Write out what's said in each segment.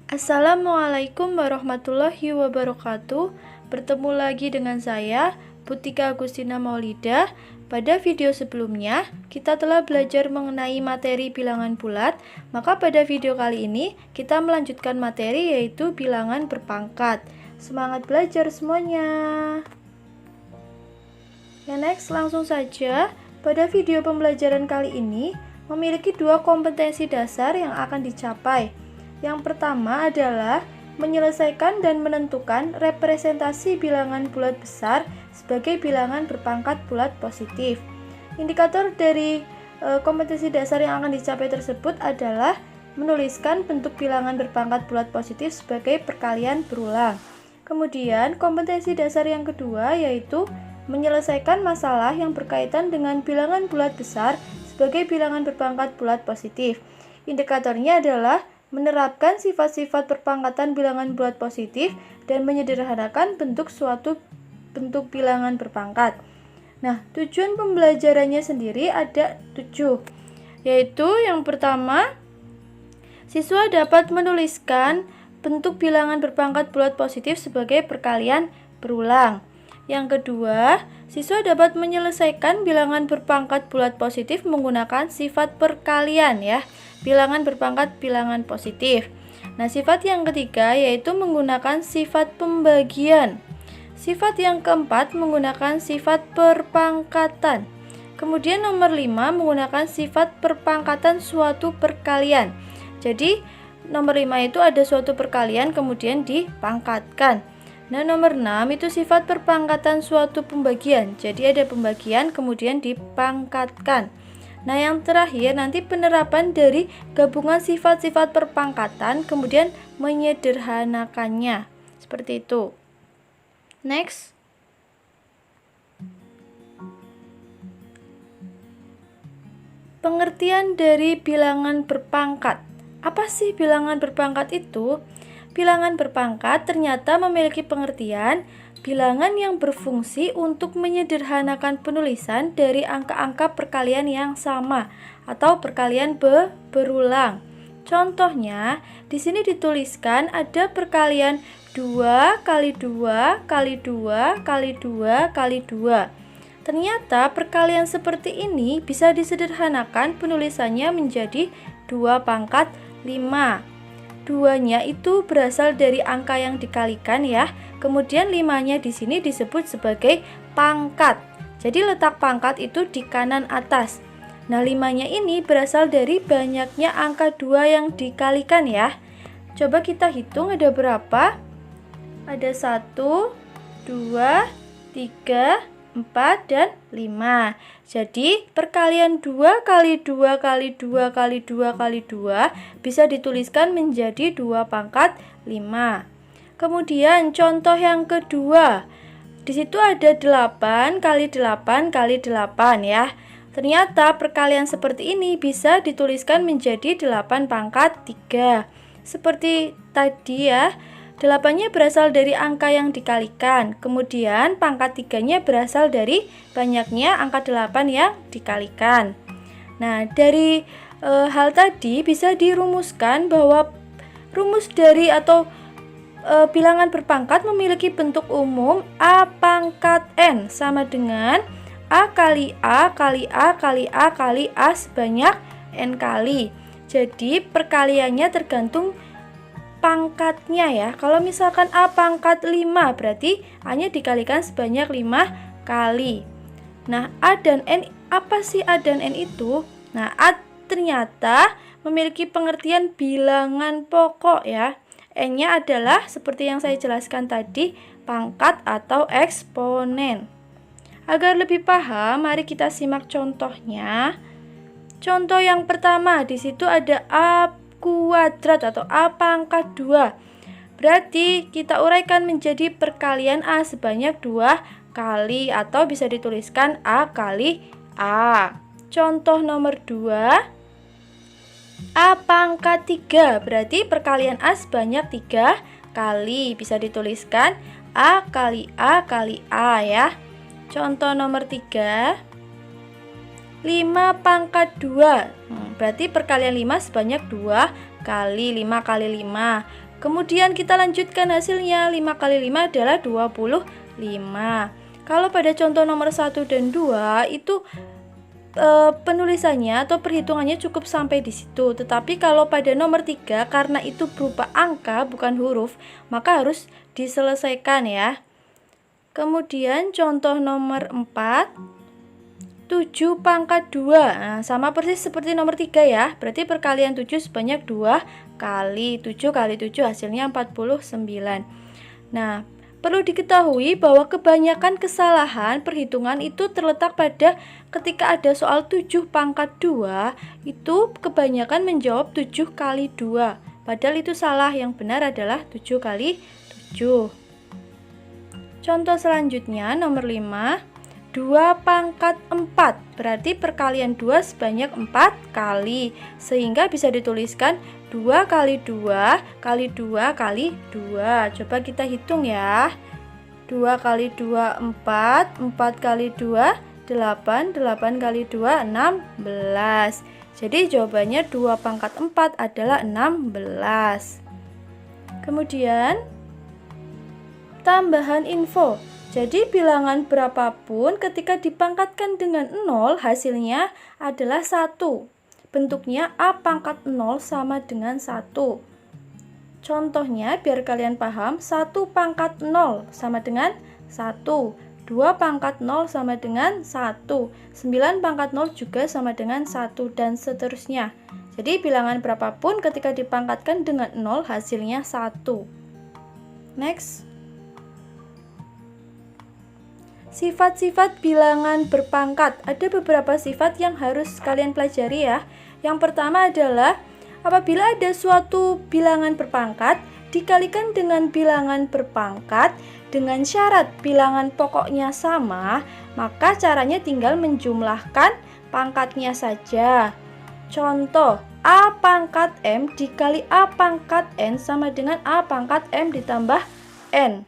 Assalamualaikum warahmatullahi wabarakatuh. Bertemu lagi dengan saya, Putika Agustina Maulidah. Pada video sebelumnya, kita telah belajar mengenai materi bilangan bulat. Maka pada video kali ini, kita melanjutkan materi yaitu bilangan berpangkat. Semangat belajar semuanya. Next, langsung saja. Pada video pembelajaran kali ini, memiliki dua kompetensi dasar yang akan dicapai. Yang pertama adalah menyelesaikan dan menentukan representasi bilangan bulat besar sebagai bilangan berpangkat bulat positif. Indikator dari kompetensi dasar yang akan dicapai tersebut adalah menuliskan bentuk bilangan berpangkat bulat positif sebagai perkalian berulang. Kemudian kompetensi dasar yang kedua yaitu menyelesaikan masalah yang berkaitan dengan bilangan bulat besar sebagai bilangan berpangkat bulat positif. Indikatornya adalah menerapkan sifat-sifat perpangkatan bilangan bulat positif dan menyederhanakan bentuk suatu bentuk bilangan berpangkat. Nah, tujuan pembelajarannya sendiri ada 7, yaitu yang pertama, siswa dapat menuliskan bentuk bilangan berpangkat bulat positif sebagai perkalian berulang. Yang kedua, siswa dapat menyelesaikan bilangan berpangkat bulat positif menggunakan sifat perkalian ya. Bilangan berpangkat bilangan positif. Nah, sifat yang ketiga yaitu menggunakan sifat pembagian. Sifat yang keempat menggunakan sifat perpangkatan. Kemudian nomor 5 menggunakan sifat perpangkatan suatu perkalian. Jadi, nomor 5 itu ada suatu perkalian kemudian dipangkatkan. Nah, nomor 6 itu sifat perpangkatan suatu pembagian. Jadi ada pembagian kemudian dipangkatkan. Nah, yang terakhir nanti penerapan dari gabungan sifat-sifat perpangkatan kemudian menyederhanakannya. Seperti itu. Next. Pengertian dari bilangan berpangkat. Apa sih bilangan berpangkat itu? Bilangan berpangkat ternyata memiliki pengertian bilangan yang berfungsi untuk menyederhanakan penulisan dari angka-angka perkalian yang sama atau perkalian berulang. Contohnya, di sini dituliskan ada perkalian 2 kali 2 kali 2 kali 2 kali 2. Ternyata perkalian seperti ini bisa disederhanakan penulisannya menjadi 2 pangkat 5. 2-nya itu berasal dari angka yang dikalikan ya. Kemudian 5-nya di sini disebut sebagai pangkat. Jadi letak pangkat itu di kanan atas. Nah, 5-nya ini berasal dari banyaknya angka 2 yang dikalikan ya. Coba kita hitung ada berapa? Ada 1, 2, 3, 4, dan 5. Jadi perkalian 2 kali 2 kali 2 kali 2 kali 2 bisa dituliskan menjadi 2 pangkat 5. Kemudian contoh yang kedua, di situ ada 8 kali 8 kali 8 ya. Ternyata perkalian seperti ini bisa dituliskan menjadi 8 pangkat 3. Seperti tadi ya, 8-nya berasal dari angka yang dikalikan. Kemudian pangkat 3-nya berasal dari banyaknya angka 8 yang dikalikan. Nah, dari hal tadi bisa dirumuskan bahwa rumus dari atau bilangan berpangkat memiliki bentuk umum A pangkat N sama dengan A kali A kali A kali A kali A sebanyak N kali. Jadi perkaliannya tergantung pangkatnya ya. Kalau misalkan A pangkat 5 berarti A-nya dikalikan sebanyak 5 kali. Nah, A dan N, apa sih A dan N itu? Nah, A ternyata memiliki pengertian bilangan pokok ya. N-nya adalah seperti yang saya jelaskan tadi, pangkat atau eksponen. Agar lebih paham, mari kita simak contohnya. Contoh yang pertama, di situ ada A kuadrat atau A pangkat 2. Berarti kita uraikan menjadi perkalian A sebanyak 2 kali atau bisa dituliskan A kali A. Contoh nomor 2, A pangkat 3. Berarti perkalian A sebanyak 3 kali, bisa dituliskan A kali A kali A ya. Contoh nomor 3, 5 pangkat 2. Berarti perkalian 5 sebanyak 2 kali 5 kali 5. Kemudian kita lanjutkan hasilnya, 5 kali 5 adalah 25. Kalau pada contoh nomor 1 dan 2 itu penulisannya atau perhitungannya cukup sampai di situ. Tetapi kalau pada nomor 3 karena itu berupa angka bukan huruf, maka harus diselesaikan ya. Kemudian contoh nomor 4, 7 pangkat 2. Nah, sama persis seperti nomor 3 ya. Berarti perkalian 7 sebanyak 2 kali 7 kali 7 hasilnya 49. Nah, perlu diketahui bahwa kebanyakan kesalahan perhitungan itu terletak pada ketika ada soal 7 pangkat 2, itu kebanyakan menjawab 7 kali 2. Padahal itu salah, yang benar adalah 7 kali 7. Contoh selanjutnya nomor 5, 2 pangkat 4. Berarti perkalian 2 sebanyak 4 kali. Sehingga bisa dituliskan 2 kali 2 kali 2 kali 2. Coba kita hitung ya. 2 kali 2 4, 4 kali 2 8, 8 kali 2 16. Jadi jawabannya 2 pangkat 4 adalah 16. Kemudian tambahan info. Jadi bilangan berapapun ketika dipangkatkan dengan 0 hasilnya adalah 1. Bentuknya A pangkat 0 sama dengan 1. Contohnya biar kalian paham, 1 pangkat 0 sama dengan 1. 2 pangkat 0 sama dengan 1. 9 pangkat 0 juga sama dengan 1 dan seterusnya. Jadi bilangan berapapun ketika dipangkatkan dengan 0 hasilnya 1. Next. Sifat-sifat bilangan berpangkat. Ada beberapa sifat yang harus kalian pelajari ya. Yang pertama adalah apabila ada suatu bilangan berpangkat dikalikan dengan bilangan berpangkat dengan syarat bilangan pokoknya sama, maka caranya tinggal menjumlahkan pangkatnya saja. Contoh, A pangkat M dikali A pangkat N sama dengan A pangkat M ditambah N.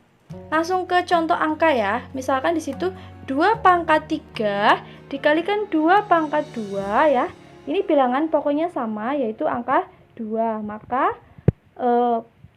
Langsung ke contoh angka ya. Misalkan di situ 2 pangkat 3 dikalikan 2 pangkat 2 ya. Ini bilangan pokoknya sama yaitu angka 2. Maka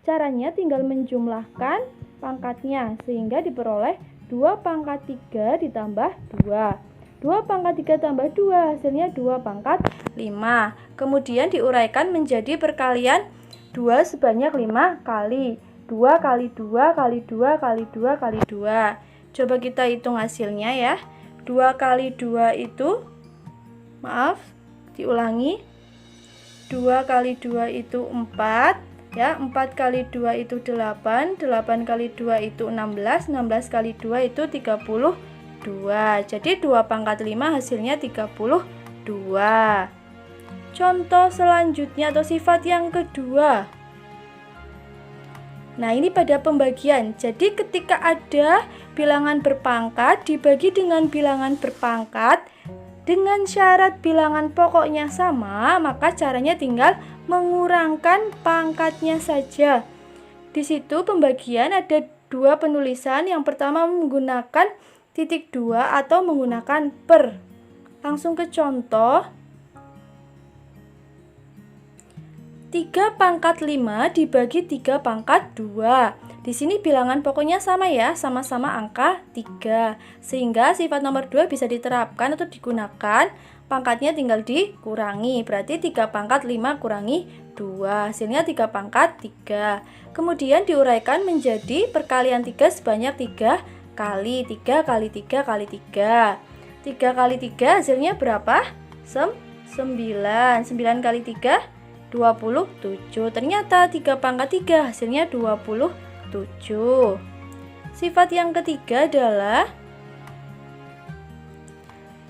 caranya tinggal menjumlahkan pangkatnya sehingga diperoleh 2 pangkat 3 ditambah 2. 2 pangkat 3 tambah 2 hasilnya 2 pangkat 5. Kemudian diuraikan menjadi perkalian 2 sebanyak 5 kali. 2 kali 2 kali 2 kali 2 kali 2. Coba kita hitung hasilnya ya. 2 kali 2 itu, diulangi. 2 kali 2 itu 4 ya. 4 kali 2 itu 8. 8 kali 2 itu 16. 16 kali 2 itu 32. Jadi 2 pangkat 5 hasilnya 32. Contoh selanjutnya atau sifat yang kedua. Nah, ini pada pembagian. Jadi ketika ada bilangan berpangkat dibagi dengan bilangan berpangkat dengan syarat bilangan pokoknya sama, maka caranya tinggal mengurangkan pangkatnya saja. Di situ pembagian ada 2 penulisan. Yang pertama menggunakan titik 2 atau menggunakan per. Langsung ke contoh. 3 pangkat 5 dibagi 3 pangkat 2. Di sini bilangan pokoknya sama ya, sama-sama angka 3. Sehingga sifat nomor 2 bisa diterapkan atau digunakan, pangkatnya tinggal dikurangi. Berarti 3 pangkat 5 kurangi 2, hasilnya 3 pangkat 3. Kemudian diuraikan menjadi perkalian 3 sebanyak 3 kali 3 kali 3 kali 3. 3 kali 3 hasilnya berapa? 9. 9 kali 3 27. Ternyata 3 pangkat 3 hasilnya 27. Sifat yang ketiga adalah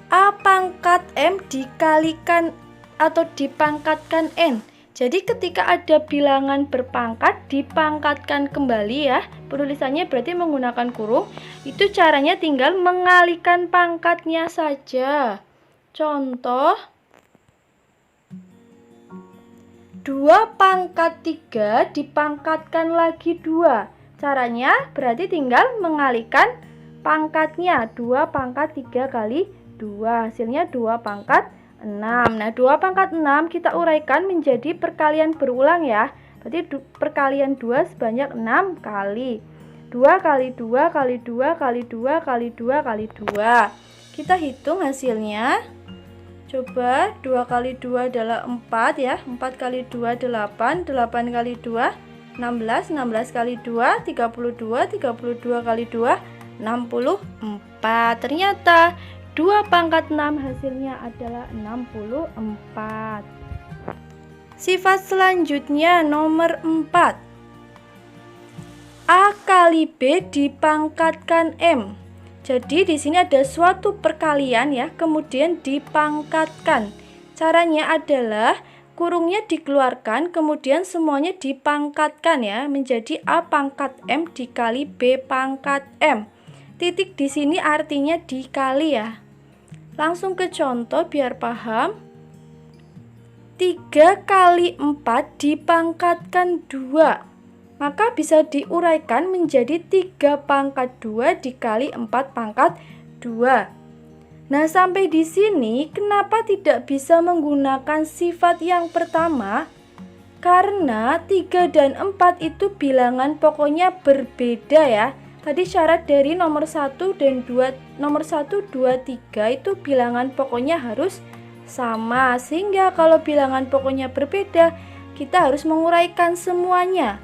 A pangkat M dikalikan atau dipangkatkan N. Jadi ketika ada bilangan berpangkat dipangkatkan kembali ya, penulisannya berarti menggunakan kurung. Itu caranya tinggal mengalihkan pangkatnya saja. Contoh, 2 pangkat 3 dipangkatkan lagi 2. Caranya berarti tinggal mengalihkan pangkatnya. 2 pangkat 3 kali 2. Hasilnya 2 pangkat 6. Nah, 2 pangkat 6 kita uraikan menjadi perkalian berulang ya. Berarti perkalian 2 sebanyak 6 kali. 2 kali 2 kali 2 kali 2 kali 2 kali 2. Kita hitung hasilnya. Coba 2 kali 2 adalah 4 ya. 4 kali 2 8, 8 kali 2 16, 16 kali 2 32, 32 kali 2 64. Ternyata 2 pangkat 6 hasilnya adalah 64. Sifat selanjutnya nomor 4. A kali B dipangkatkan M. Jadi di sini ada suatu perkalian ya, kemudian dipangkatkan. Caranya adalah kurungnya dikeluarkan, kemudian semuanya dipangkatkan ya, menjadi A pangkat M dikali B pangkat M. Titik di sini artinya dikali ya. Langsung ke contoh biar paham. 3 kali 4 dipangkatkan 2. Maka bisa diuraikan menjadi 3 pangkat 2 dikali 4 pangkat 2. Nah, sampai di sini kenapa tidak bisa menggunakan sifat yang pertama? Karena 3 dan 4 itu bilangan pokoknya berbeda ya. Tadi syarat dari nomor 1 dan 2, nomor 1, 2, 3 itu bilangan pokoknya harus sama. Sehingga kalau bilangan pokoknya berbeda, kita harus menguraikan semuanya.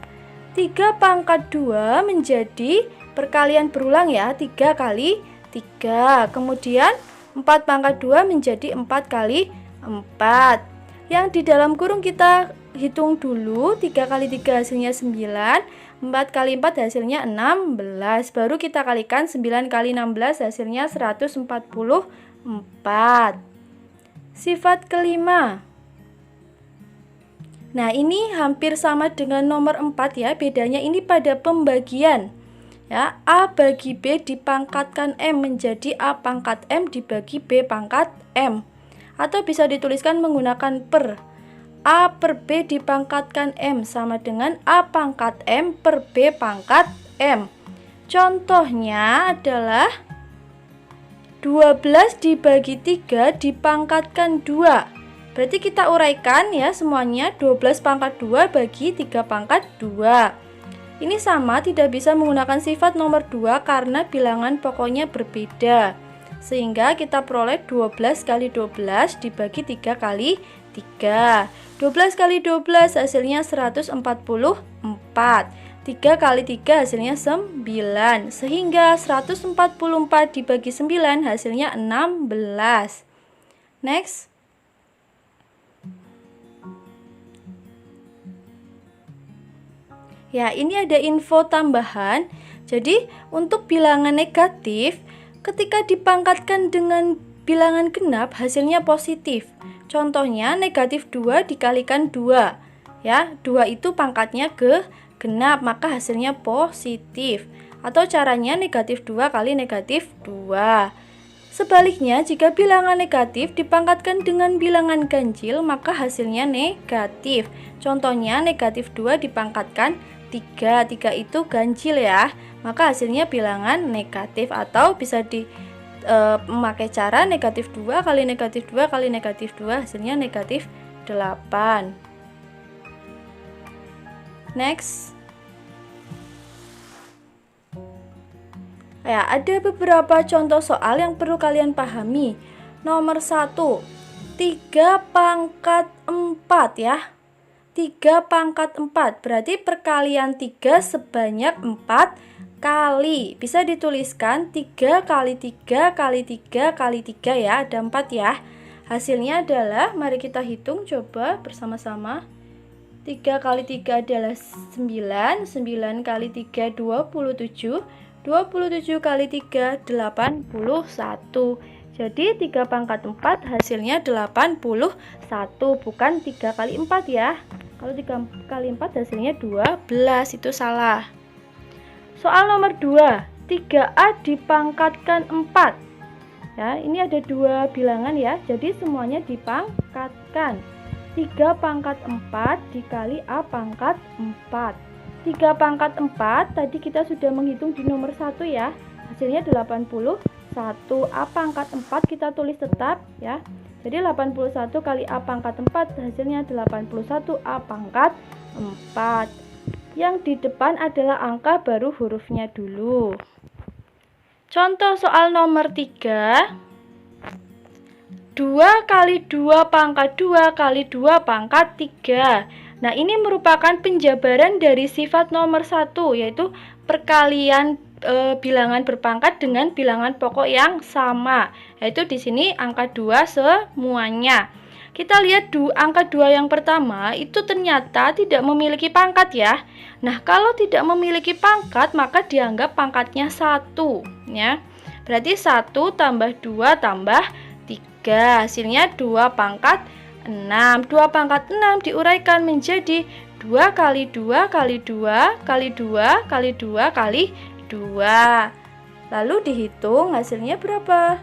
3 pangkat 2 menjadi perkalian berulang ya, 3 kali 3. Kemudian 4 pangkat 2 menjadi 4 kali 4. Yang di dalam kurung kita hitung dulu. 3 kali 3 hasilnya 9, 4 kali 4 hasilnya 16. Baru kita kalikan 9 kali 16 hasilnya 144. Sifat kelima. Nah, ini hampir sama dengan nomor 4 ya, bedanya ini pada pembagian. Ya, A bagi B dipangkatkan M menjadi A pangkat M dibagi B pangkat M. Atau bisa dituliskan menggunakan per. A per B dipangkatkan M sama dengan A pangkat M per B pangkat M. Contohnya adalah 12 dibagi 3 dipangkatkan 2. Berarti kita uraikan ya semuanya, 12 pangkat 2 bagi 3 pangkat 2. Ini sama, tidak bisa menggunakan sifat nomor 2 karena bilangan pokoknya berbeda. Sehingga kita peroleh 12 kali 12 dibagi 3 kali 3. 12 kali 12 hasilnya 144. 3 kali 3 hasilnya 9. Sehingga 144 dibagi 9 hasilnya 16. Next. Ya, ini ada info tambahan. Jadi, untuk bilangan negatif, ketika dipangkatkan dengan bilangan genap, hasilnya positif. Contohnya, negatif 2 dikalikan 2. Ya, 2 itu pangkatnya ke genap, maka hasilnya positif. Atau caranya negatif 2 kali negatif 2. Sebaliknya, jika bilangan negatif dipangkatkan dengan bilangan ganjil, maka hasilnya negatif. Contohnya, negatif 2 dipangkatkan 3. 3 itu ganjil ya, maka hasilnya bilangan negatif. Atau bisa memakai cara negatif 2 kali negatif 2 kali negatif 2, hasilnya negatif 8. Next. Ya, ada beberapa contoh soal yang perlu kalian pahami. Nomor 1, 3 pangkat 4 ya. 3 pangkat 4 berarti perkalian 3 sebanyak 4 kali. Bisa dituliskan 3 kali 3 kali 3 kali 3 ya, ada 4 ya. Hasilnya adalah, mari kita hitung coba bersama-sama. 3 kali 3 adalah 9, 9 kali 3 27, 27 kali 3 81. Jadi 3 pangkat 4 hasilnya 81, bukan 3 kali 4 ya. Kalau 3 kali 4 hasilnya 12, itu salah. Soal nomor 2, 3A dipangkatkan 4. Ya, ini ada 2 bilangan ya, jadi semuanya dipangkatkan. 3 pangkat 4 dikali A pangkat 4. 3 pangkat 4 tadi kita sudah menghitung di nomor 1 ya, hasilnya 81. A pangkat 4 kita tulis tetap ya. Jadi 81 kali A pangkat 4 hasilnya 81 A pangkat 4. Yang di depan adalah angka baru hurufnya dulu. Contoh soal nomor 3. 2 kali 2 pangkat 2 kali 2 pangkat 3. Nah, ini merupakan penjabaran dari sifat nomor 1, yaitu perkalian bilangan berpangkat dengan bilangan pokok yang sama. Yaitu di sini angka 2 semuanya. Kita lihat angka 2 yang pertama itu ternyata tidak memiliki pangkat ya. Nah, kalau tidak memiliki pangkat maka dianggap pangkatnya 1 ya. Berarti 1 tambah 2 tambah 3, hasilnya 2 pangkat 6. 2 pangkat 6 diuraikan menjadi 2 kali 2 kali 2 kali 2 kali 2 kali 2. Lalu dihitung hasilnya berapa?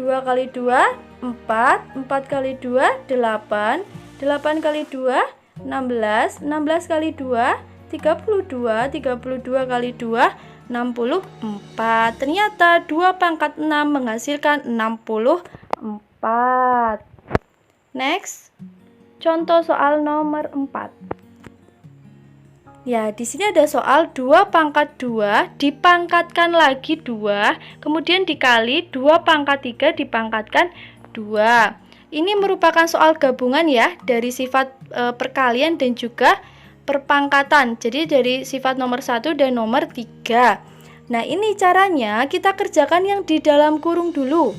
2 kali 2, 4. 4 kali 2, 8. 8 kali 2, 16. 16 kali 2, 32. 32 kali 2, 64. Ternyata 2 pangkat 6 menghasilkan 64. Next, contoh soal nomor 4. Ya, di sini ada soal 2 pangkat 2 dipangkatkan lagi 2, kemudian dikali 2 pangkat 3 dipangkatkan 2. Ini merupakan soal gabungan ya, dari sifat perkalian dan juga perpangkatan. Jadi dari sifat nomor 1 dan nomor 3. Nah, ini caranya kita kerjakan yang di dalam kurung dulu.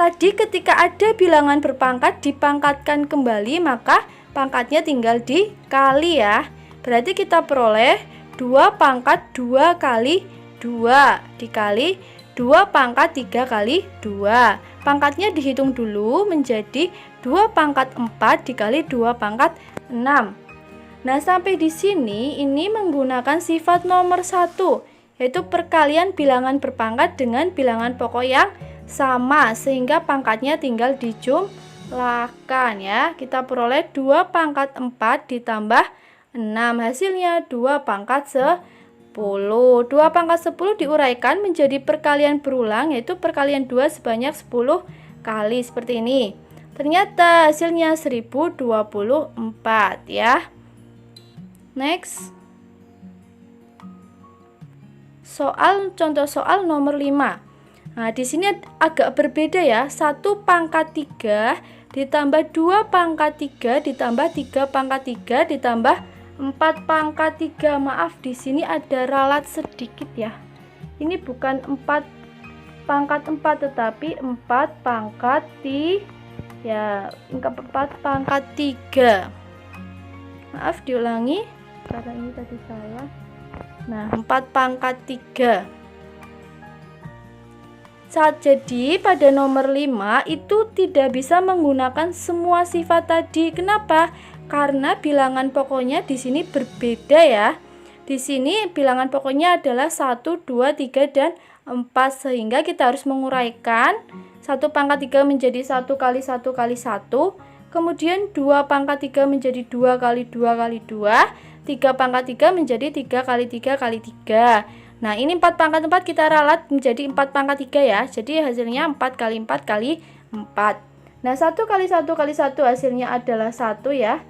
Tadi ketika ada bilangan berpangkat dipangkatkan kembali, maka pangkatnya tinggal dikali ya. Berarti kita peroleh 2 pangkat 2 kali 2 dikali 2 pangkat 3 kali 2. Pangkatnya dihitung dulu menjadi 2 pangkat 4 dikali 2 pangkat 6. Nah, sampai di sini ini menggunakan sifat nomor 1, yaitu perkalian bilangan berpangkat dengan bilangan pokok yang sama, sehingga pangkatnya tinggal dijumlahkan ya. Kita peroleh 2 pangkat 4 ditambah 6, hasilnya 2 pangkat 10. 2 pangkat 10 diuraikan menjadi perkalian berulang, yaitu perkalian 2 sebanyak 10 kali seperti ini. Ternyata hasilnya 1024 ya. Next, contoh soal nomor 5. Nah, di sini agak berbeda ya. 1 pangkat 3 ditambah 2 pangkat 3 ditambah 3 pangkat 3 ditambah 4 pangkat 3. Maaf, di sini ada ralat sedikit ya. Ini bukan 4 pangkat 4 tetapi 4 pangkat 3. Maaf, diulangi karena ini tadi salah. Nah, 4 pangkat 3. Jadi pada nomor 5 itu tidak bisa menggunakan semua sifat tadi. Kenapa? Karena bilangan pokoknya di sini berbeda ya. Di sini bilangan pokoknya adalah 1, 2, 3, dan 4, sehingga kita harus menguraikan 1 pangkat 3 menjadi 1 kali 1 kali 1, kemudian 2 pangkat 3 menjadi 2 kali 2 kali 2, 3 pangkat 3 menjadi 3 kali 3 kali 3. Nah, ini 4 pangkat 4 kita ralat menjadi 4 pangkat 3 ya. Jadi hasilnya 4 kali 4 kali 4. Nah, 1 kali 1 kali 1 hasilnya adalah 1 ya.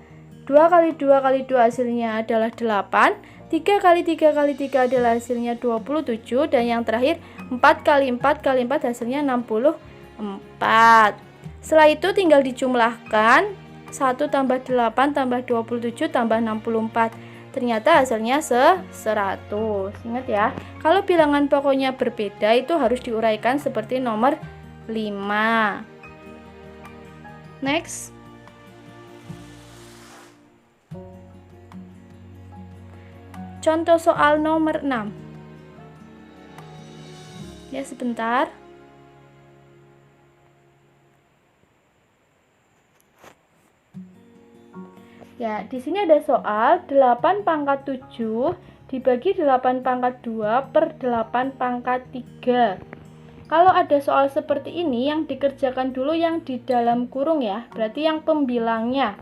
2 kali 2 kali 2 hasilnya adalah 8. 3 kali 3 kali 3 adalah hasilnya 27. Dan yang terakhir 4 kali 4 kali 4 hasilnya 64. Setelah itu tinggal dijumlahkan. 1 tambah 8 tambah 27 tambah 64. Ternyata hasilnya 100. Ingat ya, kalau bilangan pokoknya berbeda itu harus diuraikan seperti nomor 5. Next, contoh soal nomor 6. Ya, sebentar. Ya, di sini ada soal 8 pangkat 7 dibagi 8 pangkat 2 per 8 pangkat 3. Kalau ada soal seperti ini, yang dikerjakan dulu yang di dalam kurung ya, berarti yang pembilangnya.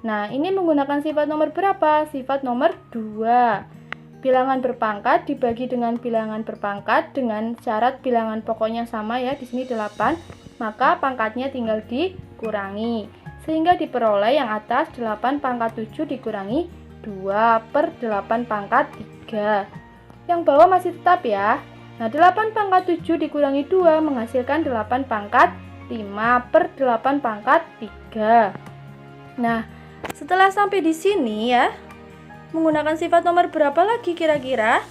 Nah, ini menggunakan sifat nomor berapa? Sifat nomor 2. Bilangan berpangkat dibagi dengan bilangan berpangkat dengan syarat bilangan pokoknya sama ya, di sini 8, maka pangkatnya tinggal dikurangi. Sehingga diperoleh yang atas 8 pangkat 7 dikurangi 2 per 8 pangkat 3. Yang bawah masih tetap ya. Nah, 8 pangkat 7 dikurangi 2 menghasilkan 8 pangkat 5 per 8 pangkat 3. Nah, setelah sampai di sini ya, menggunakan sifat nomor berapa lagi kira-kira?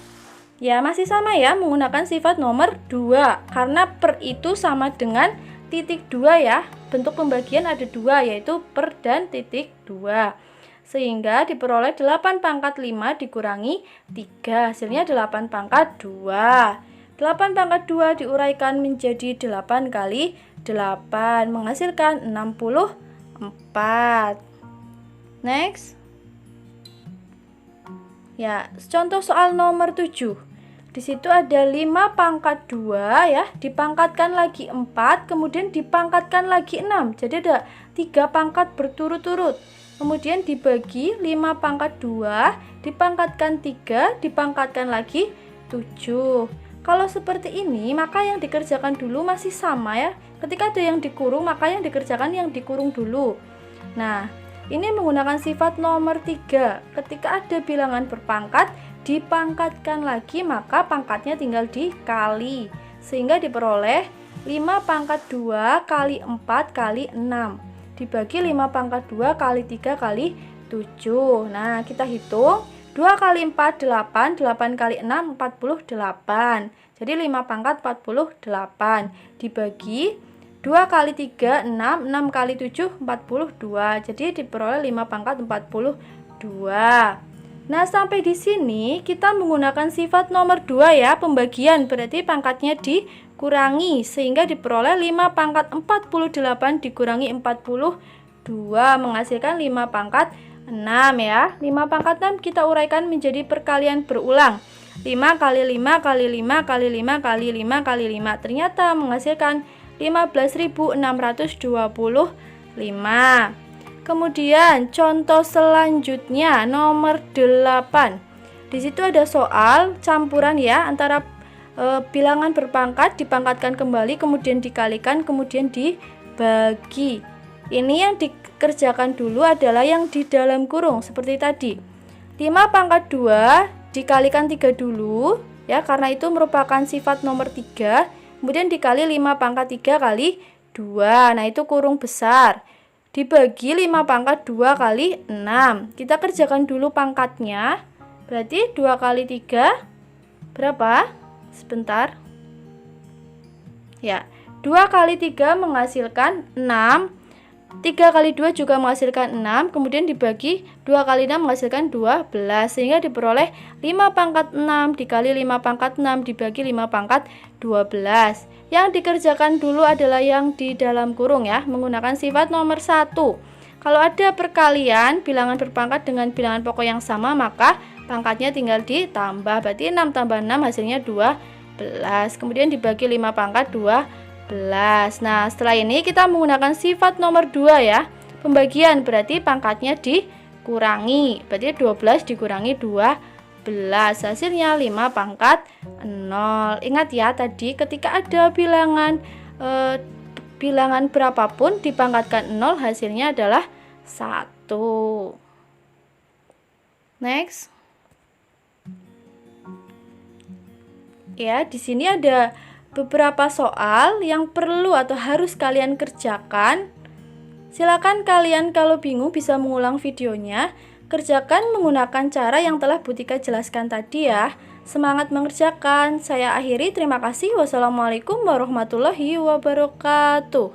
Ya, masih sama ya, menggunakan sifat nomor 2. Karena per itu sama dengan titik 2 ya. Bentuk pembagian ada 2, yaitu per dan titik 2. Sehingga diperoleh 8 pangkat 5 dikurangi 3. Hasilnya 8 pangkat 2. 8 pangkat 2 diuraikan menjadi 8 kali 8. Menghasilkan 64. Next. Ya, contoh soal nomor 7. Di situ ada 5 pangkat 2 ya, dipangkatkan lagi 4, kemudian dipangkatkan lagi 6. Jadi ada 3 pangkat berturut-turut. Kemudian dibagi 5 pangkat 2, dipangkatkan 3, dipangkatkan lagi 7. Kalau seperti ini, maka yang dikerjakan dulu masih sama ya. Ketika ada yang dikurung, maka yang dikerjakan yang dikurung dulu. Nah, ini menggunakan sifat nomor 3. Ketika ada bilangan berpangkat, dipangkatkan lagi, maka pangkatnya tinggal dikali. Sehingga diperoleh 5 pangkat 2 kali 4 kali 6. Dibagi 5 pangkat 2 kali 3 kali 7. Nah, kita hitung. 2 kali 4, 8. 8 kali 6, 48. Jadi 5 pangkat 48. Dibagi 2 kali 3, 6. 6 kali 7, 42. Jadi diperoleh 5 pangkat 42. Nah, sampai di sini kita menggunakan sifat nomor 2 ya, pembagian. Berarti pangkatnya dikurangi, sehingga diperoleh 5 pangkat 48 dikurangi 42 menghasilkan 5 pangkat 6 ya. 5 pangkat 6 kita uraikan menjadi perkalian berulang. 5 kali 5 kali 5 kali 5 kali 5 kali 5. Ternyata menghasilkan 15.625. Kemudian contoh selanjutnya nomor 8. Di situ ada soal campuran ya antara bilangan berpangkat dipangkatkan kembali, kemudian dikalikan, kemudian dibagi. Ini yang dikerjakan dulu adalah yang di dalam kurung seperti tadi. 5 pangkat 2 dikalikan 3 dulu ya, karena itu merupakan sifat nomor 3. Kemudian dikali 5 pangkat 3 kali 2. Nah, itu kurung besar. Dibagi 5 pangkat 2 kali 6. Kita kerjakan dulu pangkatnya. Berarti 2 kali 3 berapa? Sebentar. Ya, 2 kali 3 menghasilkan 6. 3 kali 2 juga menghasilkan 6. Kemudian dibagi 2 kali 6 menghasilkan 12. Sehingga diperoleh 5 pangkat 6 dikali 5 pangkat 6 dibagi 5 pangkat 12. Yang dikerjakan dulu adalah yang di dalam kurung ya, menggunakan sifat nomor 1. Kalau ada perkalian bilangan berpangkat dengan bilangan pokok yang sama, maka pangkatnya tinggal ditambah. Berarti 6 tambah 6 hasilnya 12. Kemudian dibagi 5 pangkat 12. Nah, setelah ini kita menggunakan sifat nomor 2 ya. Pembagian berarti pangkatnya dikurangi. Berarti 12 dikurangi 12. Hasilnya 5 pangkat 0. Ingat ya, tadi ketika ada bilangan berapapun dipangkatkan 0, hasilnya adalah 1. Next. Ya, di sini ada beberapa soal yang perlu atau harus kalian kerjakan. Silakan kalian kalau bingung bisa mengulang videonya. Kerjakan menggunakan cara yang telah Butika jelaskan tadi ya. Semangat mengerjakan. Saya akhiri, terima kasih. Wassalamualaikum warahmatullahi wabarakatuh.